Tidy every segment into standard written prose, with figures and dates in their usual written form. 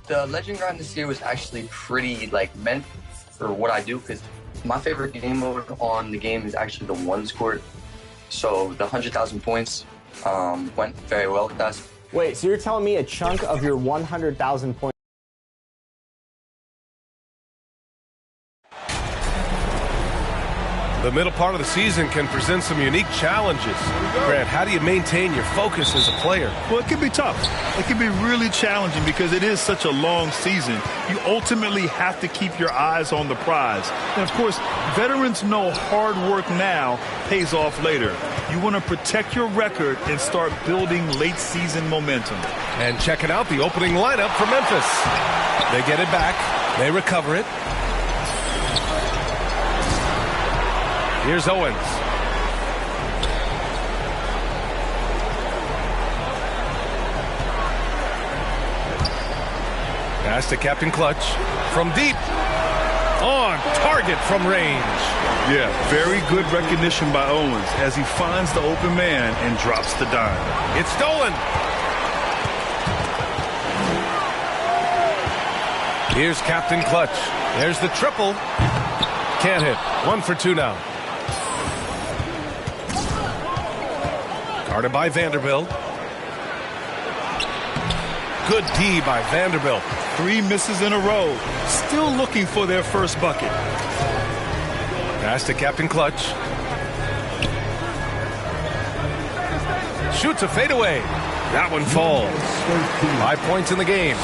The legend grind this year was actually pretty meant for what I do, because my favorite game mode on the game is actually the ones court. So the 100,000 points went very well with us. Wait, so you're telling me a chunk of your 100,000 points? The middle part of the season can present some unique challenges. Grant, how do you maintain your focus as a player? Well, it can be tough. It can be really challenging because it is such a long season. You ultimately have to keep your eyes on the prize. And, of course, veterans know hard work now pays off later. You want to protect your record and start building late-season momentum. And checking out the opening lineup for Memphis. They get it back. They recover it. Here's Owens. Pass to Captain Clutch. From deep. On target from range. Yeah, very good recognition by Owens as he finds the open man and drops the dime. It's stolen. Here's Captain Clutch. There's the triple. Can't hit. 1 for 2 now. Guarded by Vanderbilt. Good D by Vanderbilt. 3 misses in a row. Still looking for their first bucket. Pass to Captain Clutch. Shoots a fadeaway. That one falls. 5 points in the game.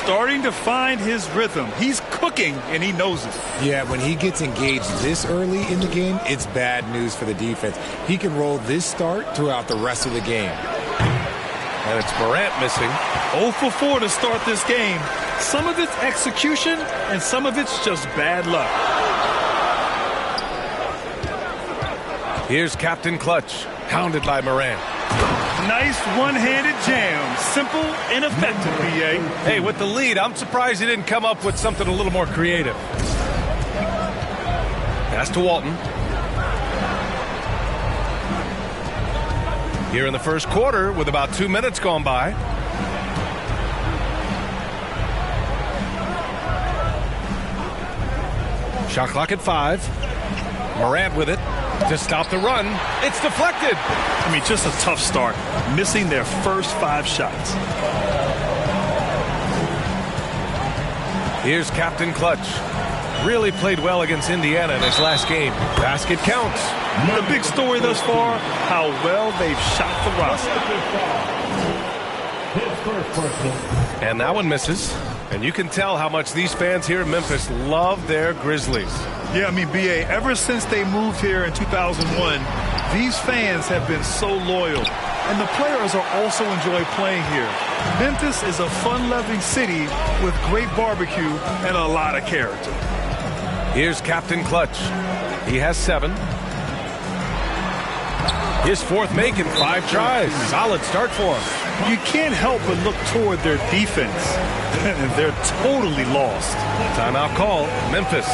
Starting to find his rhythm. He's cooking, and he knows it. Yeah, when he gets engaged this early in the game, it's bad news for the defense. He can roll this start throughout the rest of the game. And it's Morant missing. 0 for 4 to start this game. Some of it's execution, and some of it's just bad luck. Here's Captain Clutch, hounded by Morant. Nice one-handed jam. Simple and effective, B.A. Hey, with the lead, I'm surprised he didn't come up with something a little more creative. Pass to Walton. Here in the first quarter with about 2 minutes gone by. Shot clock at 5. Morant with it to stop the run. It's deflected. I mean, just a tough start, missing their first 5 shots. Here's Captain Clutch. Really played well against Indiana in his last game. Basket counts. The big story thus far, how well they've shot the roster. And that one misses. And you can tell how much these fans here in Memphis love their Grizzlies. Yeah, I mean, B.A., ever since they moved here in 2001, these fans have been so loyal. And the players are also enjoy playing here. Memphis is a fun-loving city with great barbecue and a lot of character. Here's Captain Clutch. He has 7. His 4th make in 5 tries. Solid start for him. You can't help but look toward their defense. They're totally lost. Timeout call, Memphis.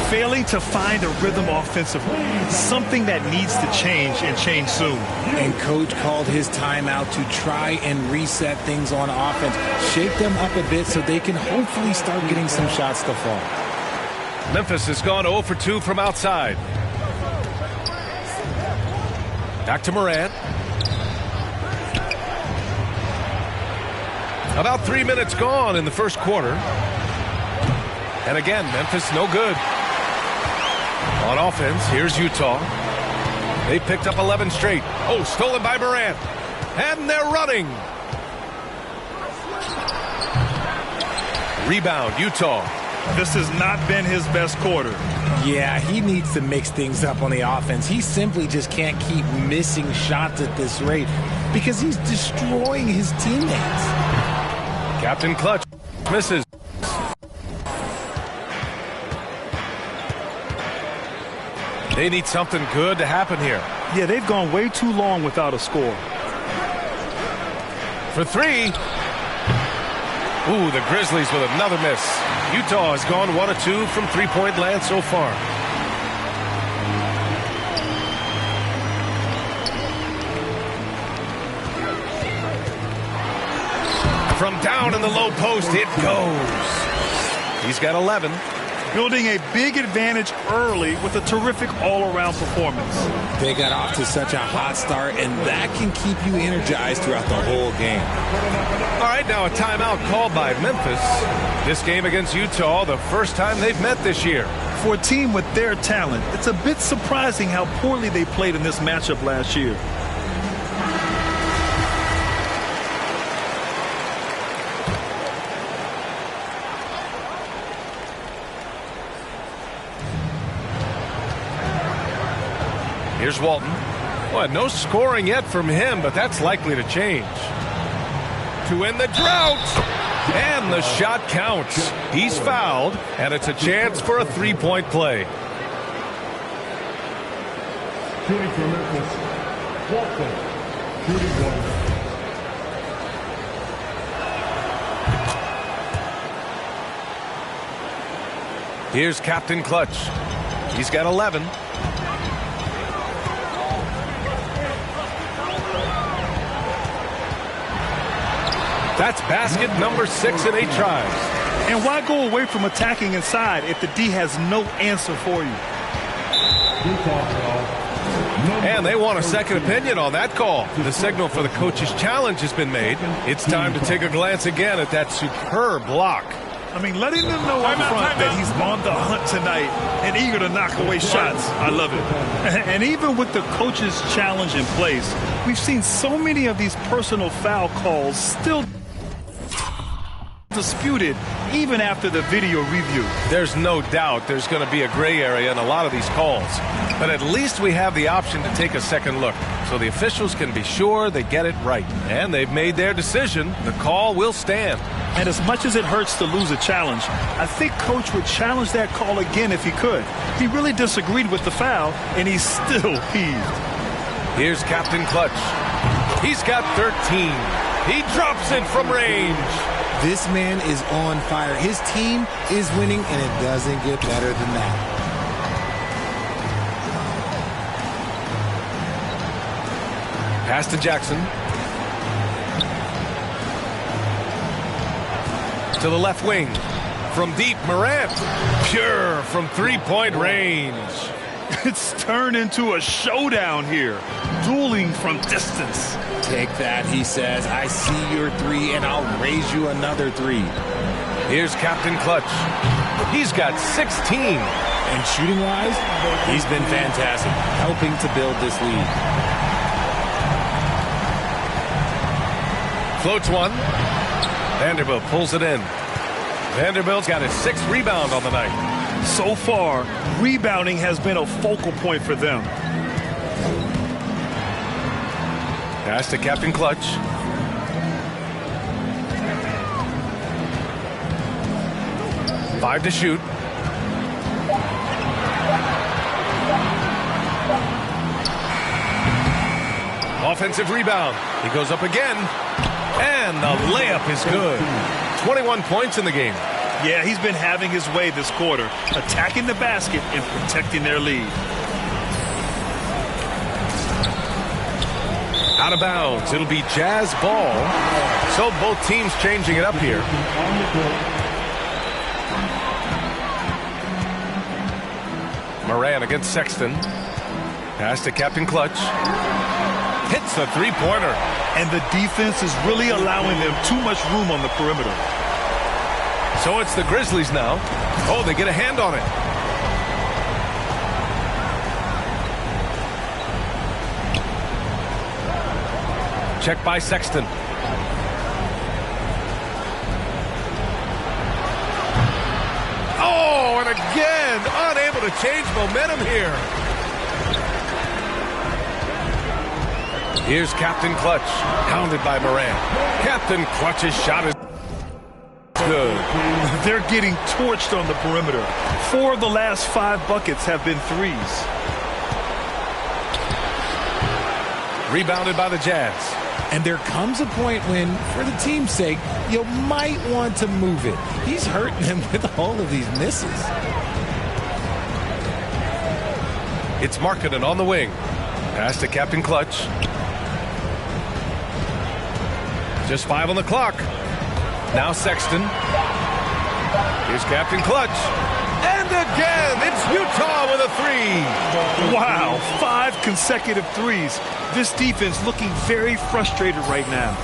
Failing to find a rhythm offensively. Something that needs to change and change soon. And coach called his timeout to try and reset things on offense. Shake them up a bit so they can hopefully start getting some shots to fall. Memphis has gone 0 for 2 from outside. Back to Morant. About 3 minutes gone in the first quarter. And again, Memphis no good. On offense, here's Utah. They picked up 11 straight. Oh, stolen by Morant. And they're running. Rebound, Utah. This has not been his best quarter. Yeah, he needs to mix things up on the offense. He simply just can't keep missing shots at this rate because he's destroying his teammates. Captain Clutch misses. They need something good to happen here. Yeah, they've gone way too long without a score. For 3. Ooh, the Grizzlies with another miss. Utah has gone 1 of 2 from three-point land so far. From down down in the low post. It goes. He's got 11. Building a big advantage early with a terrific all-around performance. They got off to such a hot start, and that can keep you energized throughout the whole game. All right, now a timeout called by Memphis. This game against Utah, the first time they've met this year. For a team with their talent, it's a bit surprising how poorly they played in this matchup last year. Here's Walton. Well, no scoring yet from him, but that's likely to change. To end the drought. And the shot counts. He's fouled, and it's a chance for a three-point play. Shooting for Memphis, Walton, shooting one. Here's Captain Clutch. He's got 11. That's basket number 6 in 8 tries. And why go away from attacking inside if the D has no answer for you? And they want a second opinion on that call. The signal for the coach's challenge has been made. It's time to take a glance again at that superb block. I mean, letting them know up front that he's on the hunt tonight and eager to knock away shots. I love it. And even with the coach's challenge in place, we've seen so many of these personal foul calls still disputed even after the video review. There's no doubt there's going to be a gray area in a lot of these calls. But at least we have the option to take a second look, so the officials can be sure they get it right. And they've made their decision. The call will stand. And as much as it hurts to lose a challenge, I think Coach would challenge that call again if he could. He really disagreed with the foul, and he's still peeved. Here's Captain Clutch. He's got 13. He drops it from range. This man is on fire. His team is winning, and it doesn't get better than that. Pass to Jackson. To the left wing. From deep, Morant. Pure from three-point range. It's turned into a showdown here. Dueling from distance. Take that, he says. I see your three, and I'll raise you another three. Here's Captain Clutch. He's got 16. And shooting-wise, he's been fantastic, helping to build this lead. Floats one. Vanderbilt pulls it in. Vanderbilt's got his 6th rebound on the night. So far, rebounding has been a focal point for them. Pass to Captain Clutch. Five to shoot. Offensive rebound. He goes up again. And the layup is good. 21 points in the game. Yeah, he's been having his way this quarter, attacking the basket and protecting their lead. Out of bounds. It'll be Jazz ball. So both teams changing it up here. Moran against Sexton. Pass to Captain Clutch. Hits a three-pointer. And the defense is really allowing them too much room on the perimeter. So it's the Grizzlies now. Oh, they get a hand on it. Check by Sexton. Oh, and again, unable to change momentum here. Here's Captain Clutch, hounded by Moran. Captain Clutch's shot is good. They're getting torched on the perimeter. 4 of the last 5 buckets have been threes. Rebounded by the Jazz. And there comes a point when, for the team's sake, you might want to move it. He's hurting them with all of these misses. It's Markkanen on the wing. Pass to Captain Clutch. Just 5 on the clock. Now Sexton. Here's Captain Clutch. And again, it's Utah with a three. Wow, 5 consecutive threes. This defense looking very frustrated right now.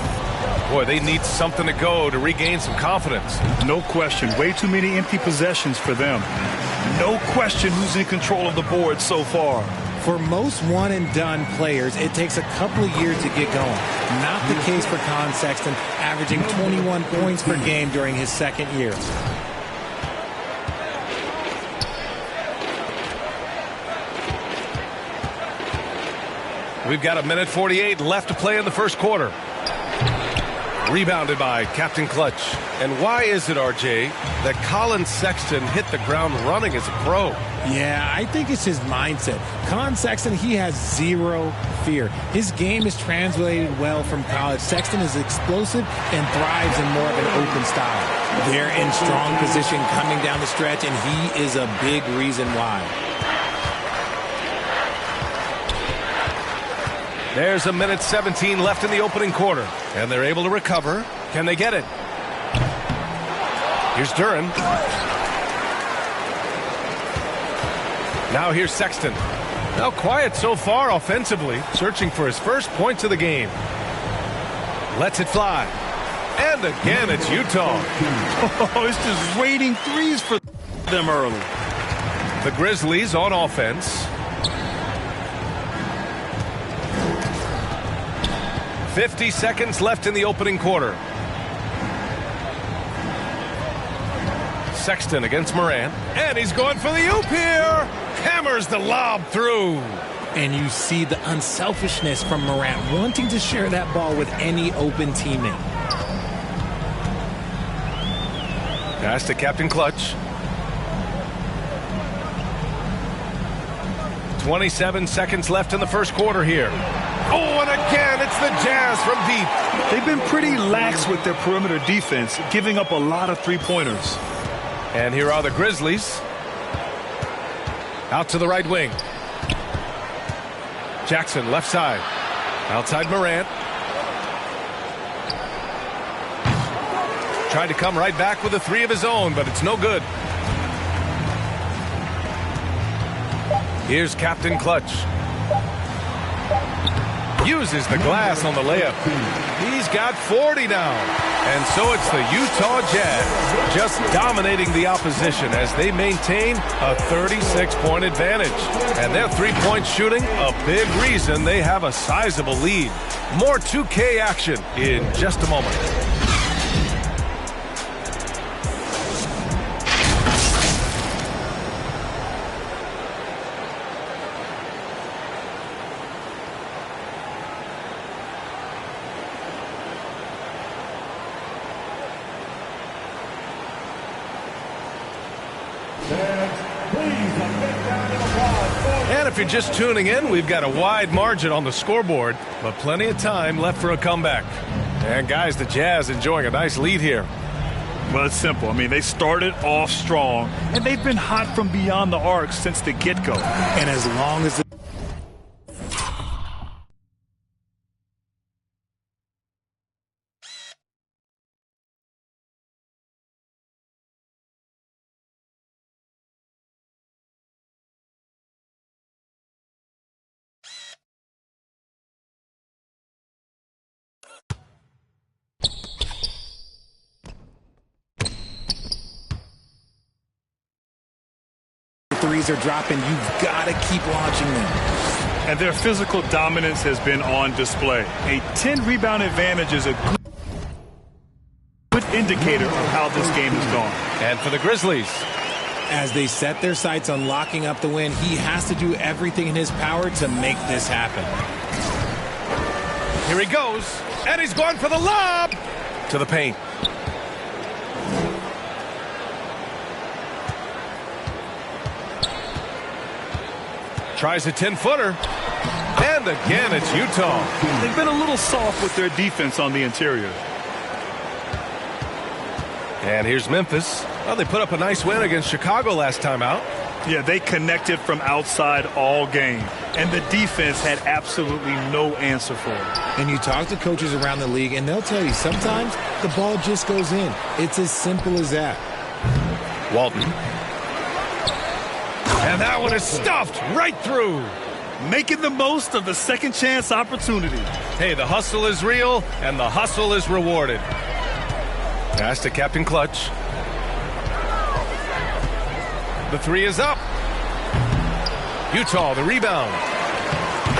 Boy, they need something to go to regain some confidence. No question. Way too many empty possessions for them. No question who's in control of the board so far. For most one-and-done players, it takes a couple of years to get going. Not the case for Colin Sexton, averaging 21 points per game during his second year. We've got 1:48 left to play in the first quarter. Rebounded by Captain Clutch. And why is it, RJ, that Colin Sexton hit the ground running as a pro? Yeah, I think it's his mindset. Colin Sexton, he has zero fear. His game is translated well from college. Sexton is explosive and thrives in more of an open style. They're in strong position coming down the stretch, and he is a big reason why. There's 1:17 left in the opening quarter, and they're able to recover. Can they get it? Here's Duren. Now here's Sexton. Now quiet so far offensively, searching for his first points of the game. Lets it fly. And again, it's Utah. Oh, it's just raining threes for them early. The Grizzlies on offense. 50 seconds left in the opening quarter. Sexton against Morant. And he's going for the oop here. Hammers the lob through. And you see the unselfishness from Morant, wanting to share that ball with any open teammate. Pass to Captain Clutch. 27 seconds left in the first quarter here. Oh, and again, it's the Jazz from deep. They've been pretty lax with their perimeter defense, giving up a lot of three-pointers. And here are the Grizzlies. Out to the right wing. Jackson, left side. Outside Morant. Tried to come right back with a three of his own, but it's no good. Here's Captain Clutch. Uses the glass on the layup. He's got 40 now. And so it's the Utah Jazz just dominating the opposition as they maintain a 36-point advantage. And their three-point shooting, a big reason they have a sizable lead. More 2K action in just a moment. And if you're just tuning in, we've got a wide margin on the scoreboard, but plenty of time left for a comeback. And guys, the Jazz enjoying a nice lead here. Well, it's simple. I mean, they started off strong, and they've been hot from beyond the arc since the get-go. And as long as the threes are dropping, you've got to keep launching them. And their physical dominance has been on display. A 10-rebound advantage is a good indicator of how this game has gone. And for the Grizzlies, as they set their sights on locking up the win, he has to do everything in his power to make this happen. here he goes, and he's going for the lob to the paint. Tries a 10-footer. And again, it's Utah. They've been a little soft with their defense on the interior. And here's Memphis. Well, they put up a nice win against Chicago last time out. Yeah, they connected from outside all game, and the defense had absolutely no answer for it. And you talk to coaches around the league, and they'll tell you sometimes the ball just goes in. It's as simple as that. Walton. And that one is stuffed right through. Making the most of the second chance opportunity. Hey, the hustle is real, and the hustle is rewarded. Pass to Captain Clutch. The three is up. Utah, the rebound.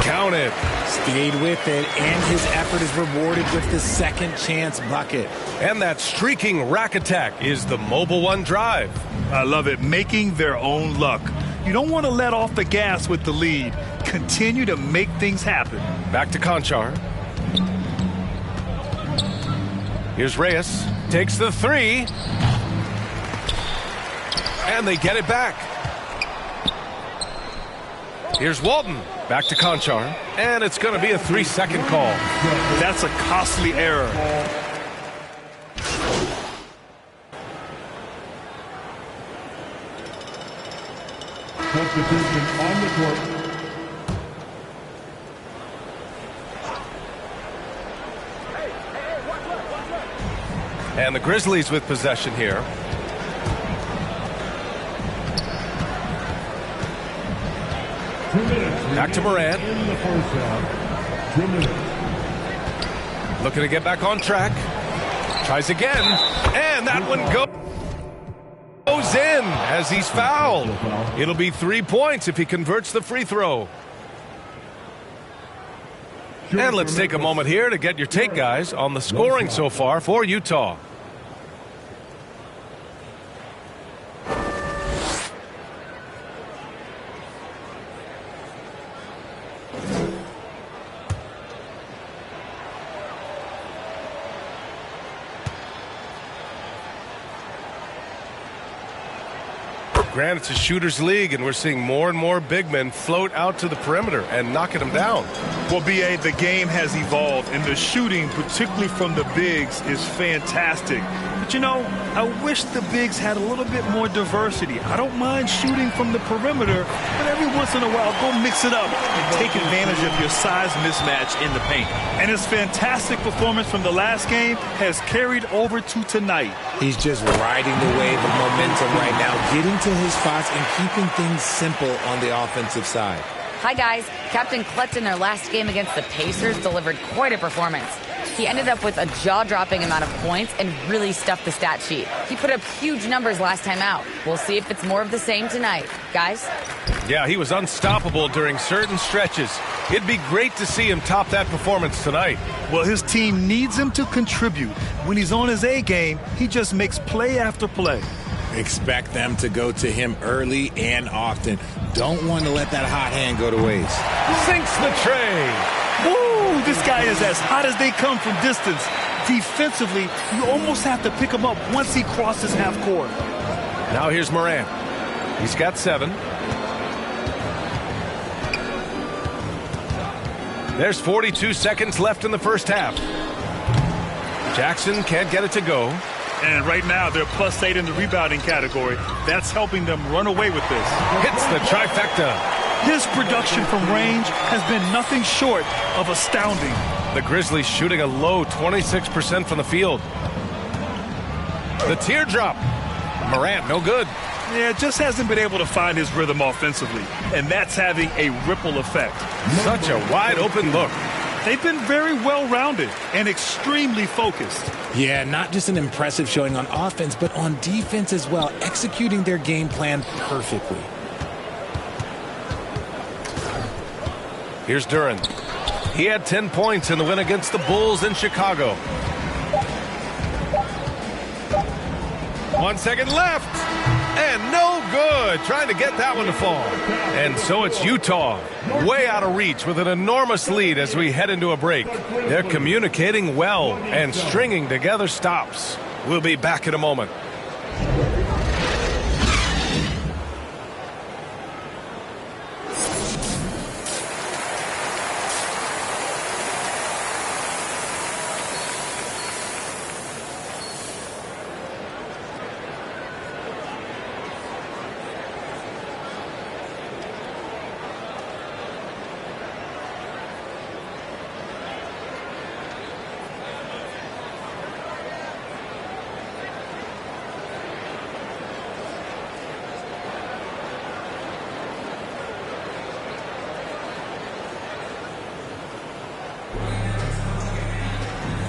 Count it. Stayed with it, and his effort is rewarded with the second chance bucket. And that streaking rack attack is the Mobile One drive. I love it. Making their own luck. You don't want to let off the gas with the lead. Continue to make things happen. Back to Conchar. Here's Reyes. Takes the three. And they get it back. Here's Walton. Back to Conchar. And it's going to be a 3-second call. That's a costly error. Substitution on the court. And the Grizzlies with possession here. Back to Morant. In the first half. 2 minutes. Looking to get back on track. Tries again. And that one goes in as he's fouled. It'll be 3 points if he converts the free throw. And let's take a moment here to get your take, guys, on the scoring so far for Utah. Granted, it's a shooter's league, and we're seeing more and more big men float out to the perimeter and knocking them down. Well, B.A., the game has evolved, and the shooting, particularly from the bigs, is fantastic. But, you know, I wish the bigs had a little bit more diversity. I don't mind shooting from the perimeter, but every once in a while, go mix it up and take advantage of your size mismatch in the paint. And his fantastic performance from the last game has carried over to tonight. He's just riding the wave of momentum right now, getting to his spots and keeping things simple on the offensive side. Hi, guys. Captain Clutch in their last game against the Pacers delivered quite a performance. He ended up with a jaw-dropping amount of points and really stuffed the stat sheet. He put up huge numbers last time out. We'll see if it's more of the same tonight. Guys? Yeah, he was unstoppable during certain stretches. It'd be great to see him top that performance tonight. Well, his team needs him to contribute. When he's on his A game, he just makes play after play. Expect them to go to him early and often. Don't want to let that hot hand go to waste. Sinks the tray. Woo! This guy is as hot as they come from distance. Defensively, you almost have to pick him up once he crosses half court. Now here's Morant. He's got 7. There's 42 seconds left in the first half. Jackson can't get it to go. And right now, they're +8 in the rebounding category. That's helping them run away with this. Hits the trifecta. His production from range has been nothing short of astounding. The Grizzlies shooting a low 26% from the field. The teardrop. Morant, no good. Yeah, just hasn't been able to find his rhythm offensively. And that's having a ripple effect. Such a wide open look. They've been very well-rounded and extremely focused. Yeah, not just an impressive showing on offense, but on defense as well, executing their game plan perfectly. Here's Duren. He had 10 points in the win against the Bulls in Chicago. 1 second left. And no good. Trying to get that one to fall. And so it's Utah. Way out of reach with an enormous lead as we head into a break. They're communicating well and stringing together stops. We'll be back in a moment.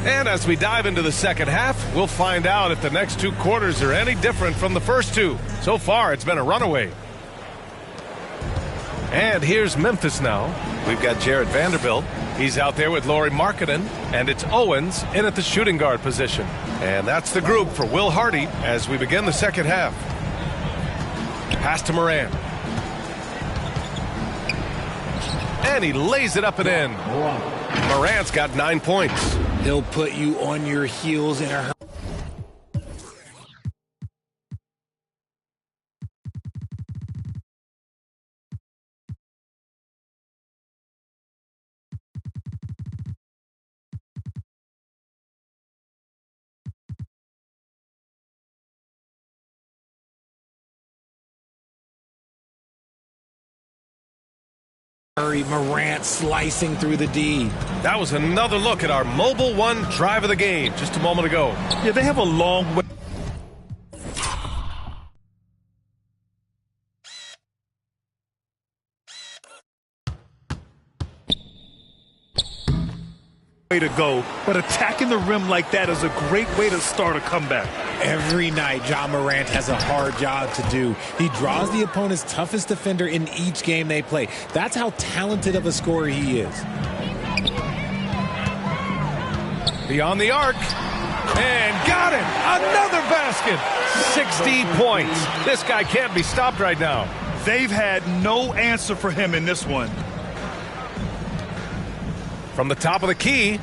And as we dive into the second half, we'll find out if the next 2 quarters are any different from the first 2. So far, it's been a runaway. And here's Memphis now. We've got Jarred Vanderbilt. He's out there with Lauri Markkanen. And it's Owens in at the shooting guard position. And that's the group for Will Hardy as we begin the second half. Pass to Morant. And he lays it up and in. Morant's got 9 points. He'll put you on your heels in a hurry. Morant slicing through the D. That was another look at our Mobile One drive of the game just a moment ago. Yeah, they have a long way to go, but attacking the rim like that is a great way to start a comeback. Every night, Ja Morant has a hard job to do. He draws the opponent's toughest defender in each game they play. That's how talented of a scorer he is. Beyond the arc. And got it! Another basket! 60 points. This guy can't be stopped right now. They've had no answer for him in this one. From the top of the key,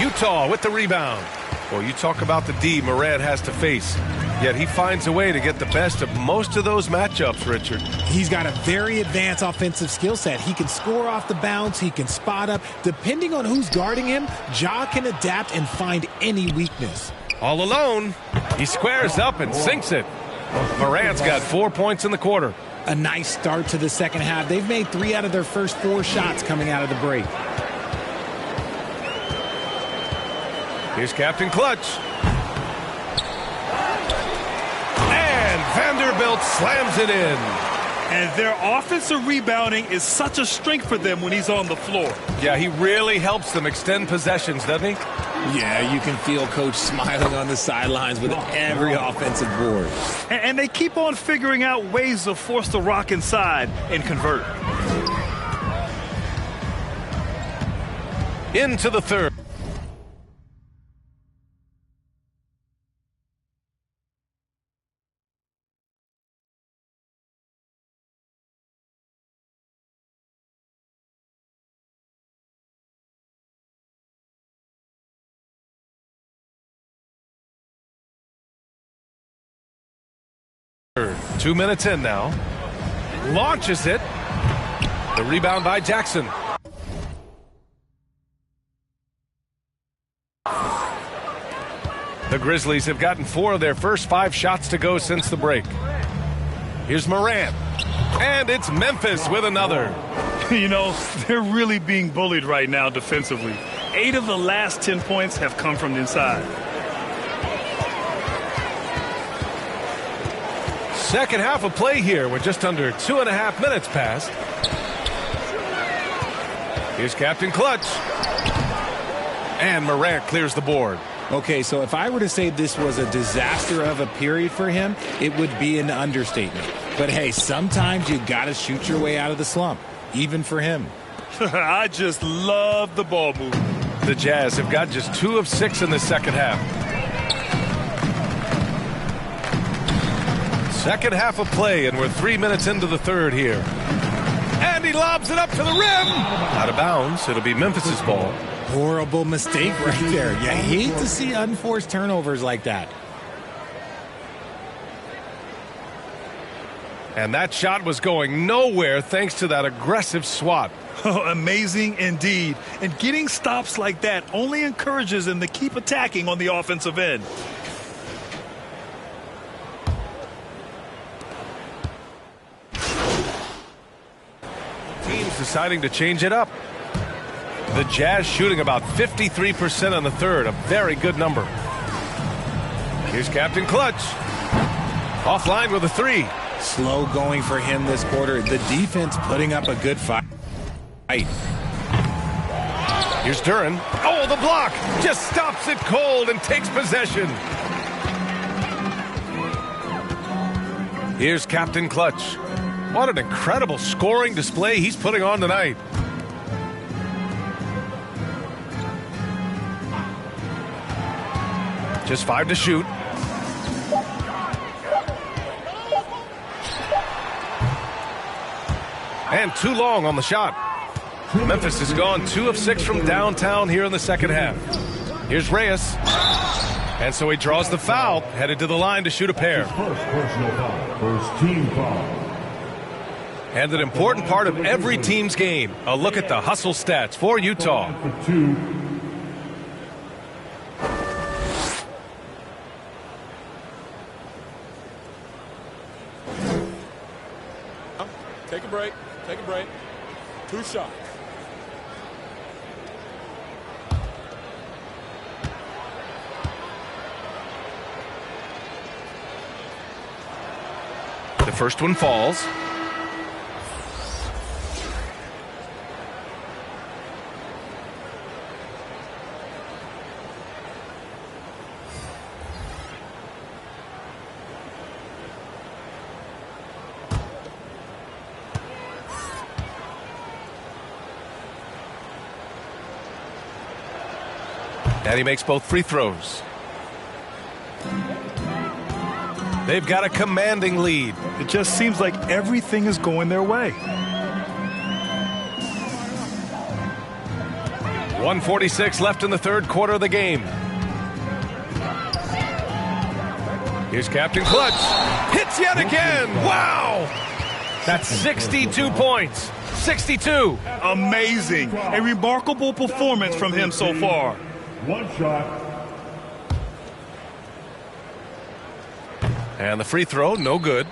Utah with the rebound. Well, you talk about the D Morant has to face. Yet he finds a way to get the best of most of those matchups, Richard. He's got a very advanced offensive skill set. He can score off the bounce. He can spot up. Depending on who's guarding him, Ja can adapt and find any weakness. All alone, he squares up and sinks it. Morant's got 4 points in the quarter. A nice start to the second half. They've made 3 out of their first 4 shots coming out of the break. Here's Captain Clutch. And Vanderbilt slams it in. And their offensive rebounding is such a strength for them when he's on the floor. Yeah, he really helps them extend possessions, doesn't he? Yeah, you can feel Coach smiling on the sidelines with every offensive board. And they keep on figuring out ways to force the rock inside and convert. Into the third. Third. 2 minutes in now. Launches it. The rebound by Jackson. The Grizzlies have gotten 4 of their first 5 shots to go since the break. Here's Morant. And it's Memphis with another. You know, they're really being bullied right now defensively. 8 of the last 10 points have come from the inside. Second half of play here with just under 2.5 minutes passed. Here's Captain Clutch. And Morant clears the board. Okay, so if I were to say this was a disaster of a period for him, it would be an understatement. But hey, sometimes you got to shoot your way out of the slump, even for him. I just love the ball movement. The Jazz have got just 2 of 6 in the second half. Second half of play, and we're 3 minutes into the third here. And he lobs it up to the rim. Out of bounds. It'll be Memphis's ball. Horrible mistake right there. You hate to see unforced turnovers like that. And that shot was going nowhere thanks to that aggressive swat. Oh, amazing indeed. And getting stops like that only encourages them to keep attacking on the offensive end. Teams deciding to change it up. The Jazz shooting about 53% on the third, a very good number. Here's Captain Clutch. Offline with a 3. Slow going for him this quarter. The defense putting up a good fight. Here's Duren. Oh, the block! Just stops it cold and takes possession. Here's Captain Clutch. What an incredible scoring display he's putting on tonight. Just 5 to shoot. And too long on the shot. Memphis has gone 2 of 6 from downtown here in the second half. Here's Reyes. And so he draws the foul, headed to the line to shoot a pair. First personal foul. First team foul. And an important part of every team's game. A look at the hustle stats for Utah. For 2. Take a break. Take a break. 2 shots. The first one falls. And he makes both free throws. They've got a commanding lead. It just seems like everything is going their way. 1:46 left in the third quarter of the game. Here's Captain Clutch. Hits yet again. Wow! That's 62 points. 62. Amazing. A remarkable performance from him so far. 1 shot. And the free throw, no good.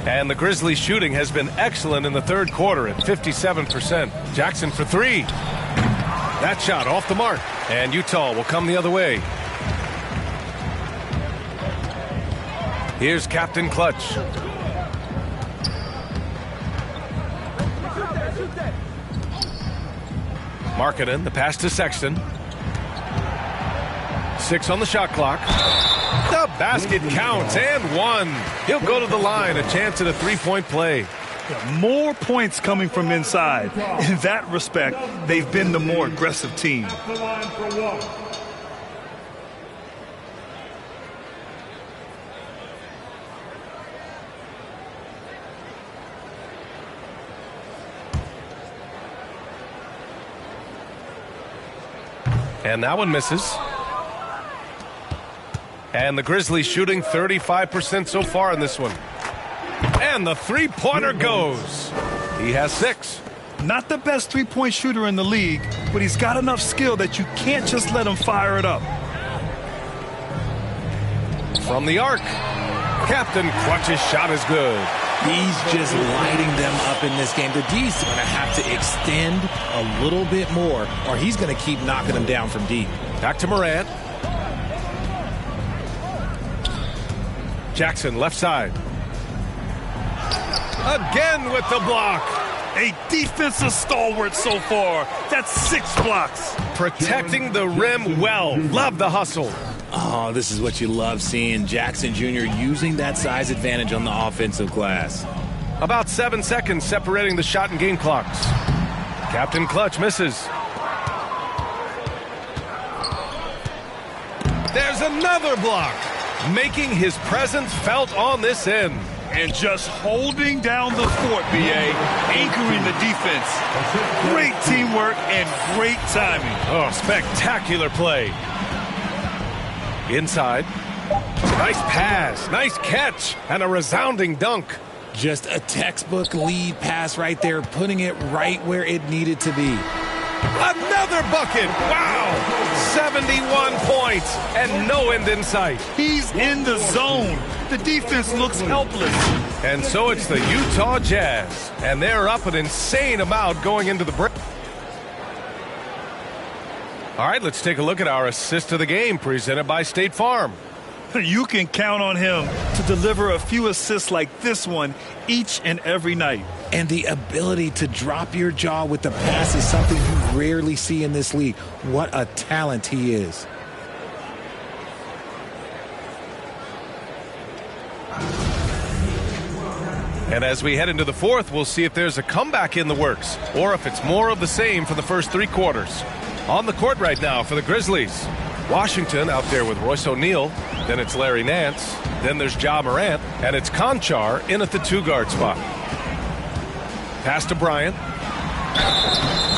And the Grizzlies shooting has been excellent in the third quarter at 57%. Jackson for 3. That shot off the mark. And Utah will come the other way. Here's Captain Clutch. Markkanen, the pass to Sexton. 6 on the shot clock. The basket counts and 1. He'll go to the line, a chance at a 3-point play. More points coming from inside. In that respect, they've been the more aggressive team. The line for 1. And that one misses. And the Grizzlies shooting 35% so far in this one. And the three-pointer goes. He has 6. Not the best three-point shooter in the league, but he's got enough skill that you can't just let him fire it up. From the arc, Captain Clutch's shot is good. He's just lighting them up in this game. The D's going to have to extend a little bit more, or he's going to keep knocking them down from deep. Back to Morant. Jackson, left side. Again with the block. A defensive stalwart so far. That's 6 blocks. Protecting the rim well. Love the hustle. Oh, this is what you love seeing. Jackson Jr. using that size advantage on the offensive glass. About 7 seconds separating the shot and game clocks. Captain Clutch misses. There's another block. Making his presence felt on this end. And just holding down the fort, B.A., anchoring the defense. Great teamwork and great timing. Oh, spectacular play. Inside. Nice pass, nice catch, and a resounding dunk. Just a textbook lead pass right there, putting it right where it needed to be. Another bucket. Wow. 71 points and no end in sight. He's in the zone. The defense looks helpless. And so it's the Utah Jazz, and they're up an insane amount going into the break. All right, let's take a look at our assist of the game presented by State Farm. You can count on him to deliver a few assists like this one each and every night. And the ability to drop your jaw with the pass is something you rarely see in this league. What a talent he is. And as we head into the fourth, we'll see if there's a comeback in the works or if it's more of the same for the first three quarters. On the court right now for the Grizzlies, Washington out there with Royce O'Neal. Then it's Larry Nance. Then there's Ja Morant. And it's Conchar in at the two-guard spot. Pass to Bryant.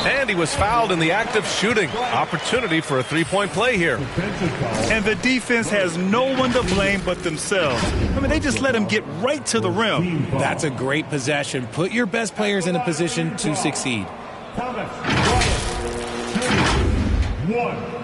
And he was fouled in the act of shooting. Opportunity for a three-point play here. And the defense has no one to blame but themselves. I mean, they just let him get right to the rim. That's a great possession. Put your best players in a position to succeed. 1.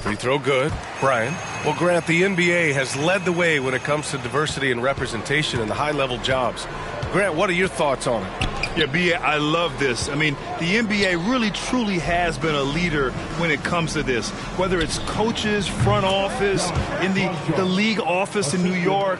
Free throw good. Brian. Well, Grant, the NBA has led the way when it comes to diversity and representation in the high-level jobs. Grant, what are your thoughts on it? Yeah, B.A., I love this. I mean, the NBA really truly has been a leader when it comes to this. Whether it's coaches, front office, in the league office in New York,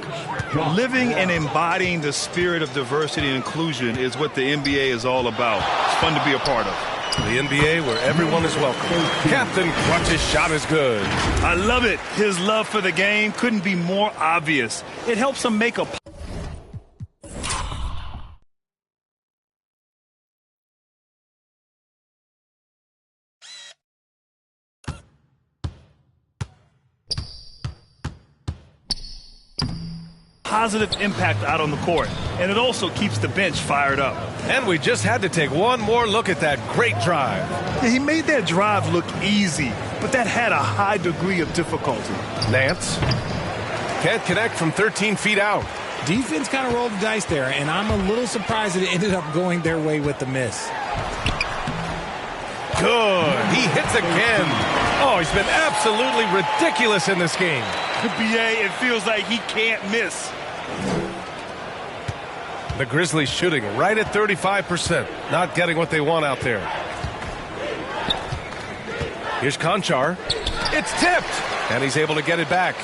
living and embodying the spirit of diversity and inclusion is what the NBA is all about. It's fun to be a part of. The NBA where everyone is welcome. Captain Clutch's shot is good. I love it. His love for the game couldn't be more obvious. It helps him make a positive impact out on the court, and it also keeps the bench fired up. And we just had to take one more look at that great drive. Yeah, he made that drive look easy, but that had a high degree of difficulty. Nance can't connect from 13 feet out. Defense kind of rolled the dice there, and I'm a little surprised that it ended up going their way with the miss. Good. He hits again. Oh, he's been absolutely ridiculous in this game. BA, it feels like he can't miss. The Grizzlies shooting right at 35%. Not getting what they want out there. Here's Conchar. It's tipped. And he's able to get it back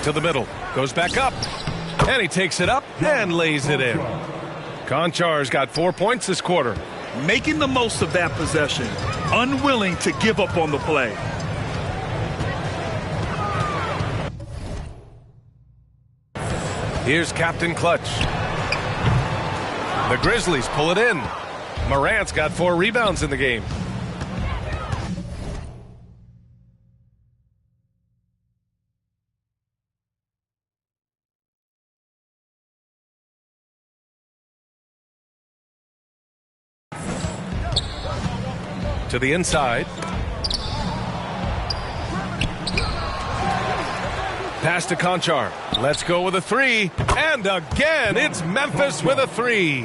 to the middle. Goes back up. And he takes it up and lays it in. Conchar's got 4 points this quarter. Making the most of that possession. Unwilling to give up on the play. Here's Captain Clutch. The Grizzlies pull it in. Morant's got 4 rebounds in the game. To the inside. Pass to Conchar. Let's go with a 3. And again, it's Memphis with a 3.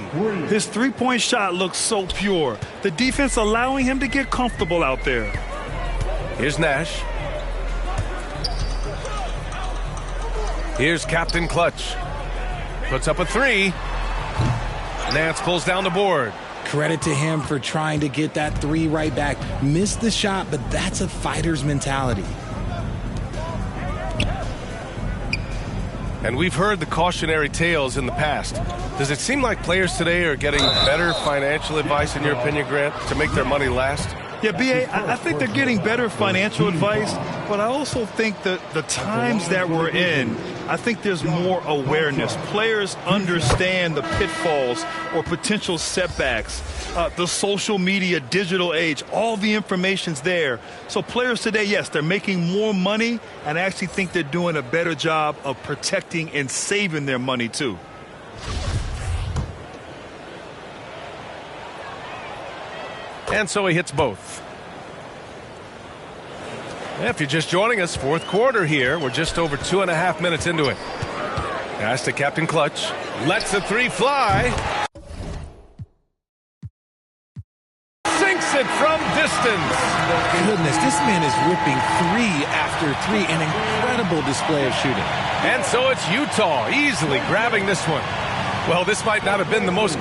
His three-point shot looks so pure. The defense allowing him to get comfortable out there. Here's Nash. Here's Captain Clutch. Puts up a 3. Nance pulls down the board. Credit to him for trying to get that 3 right back. Missed the shot, but that's a fighter's mentality. And we've heard the cautionary tales in the past. Does it seem like players today are getting better financial advice, in your opinion, Grant, to make their money last? Yeah, B.A., I think they're getting better financial advice, but I also think that the times that we're in, I think there's more awareness. Players understand the pitfalls or potential setbacks, the social media, digital age, all the information's there. So players today, yes, they're making more money, and I actually think they're doing a better job of protecting and saving their money, too. And so he hits both. If you're just joining us, fourth quarter here. We're just over 2.5 minutes into it. Pass to Captain Clutch. Lets the 3 fly. Sinks it from distance. Goodness, this man is whipping 3 after 3. An incredible display of shooting. And so it's Utah easily grabbing this one. Well, this might not have been the most